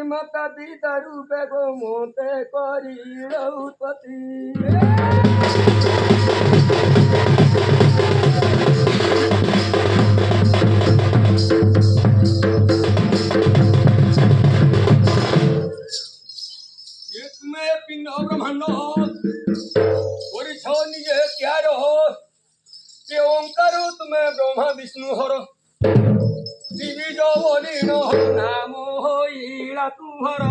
माता पिता रूपे गो मोते करी रघुपति में पिंड ब्रह्मांड निजे क्या रहो के ओंकार तुम्हें ब्रह्मा विष्णु हर दिवी जो बोली नो नाम होइला तुहर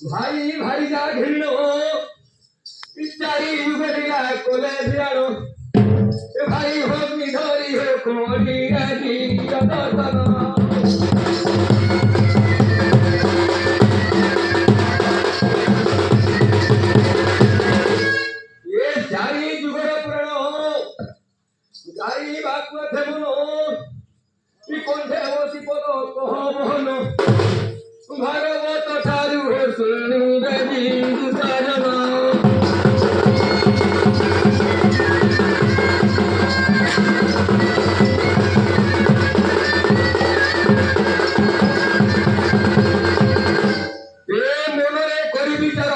भाई भाई जा घिनो इचारी उगरिया कोले दियारो ए भाई हो मिधोरी हो कोडी आजी कततना ये चारी जुगर पुराणो गाई बाकु थेमनो ई कोंठे होसी पदो कह मोहनो भागवत ठारू हो सुनु देवी साजना ए मनरे करी विचार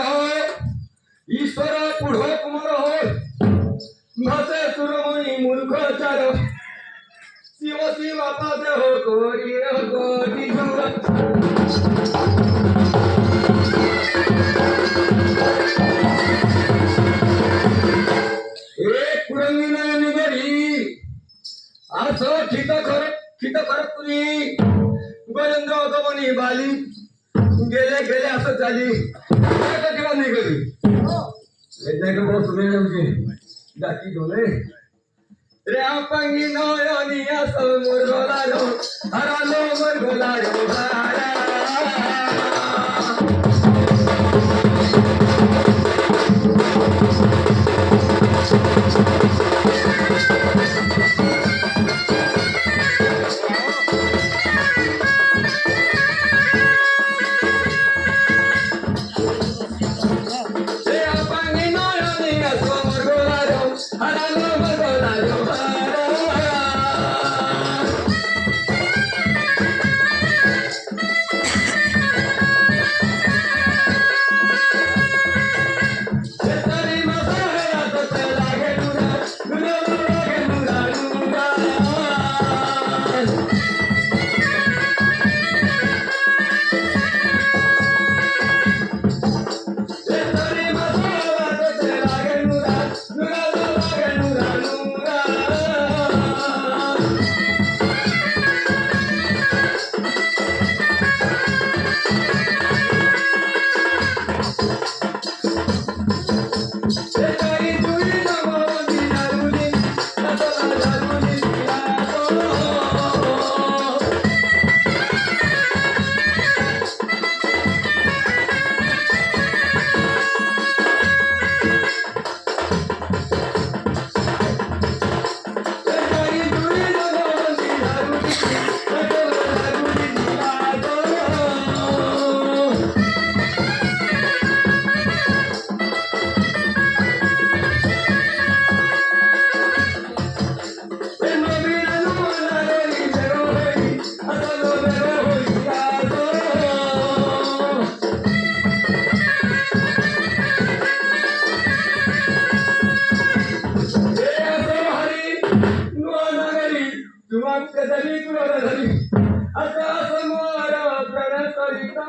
ईश्वर पुढ कुमार भाषे सुरमणि मूर्ख चार शिव शिव पाद हो कोरी कोटी जुरा गजेंद्र गमनी बाली गेले गेले असं झाली किंवा नाही कधी बहुत वेळ जाती डोले रे आपंगी नयनी असं मुरगोलारो हरालो मुरगोलारो हारा आता समोर प्रणसरिता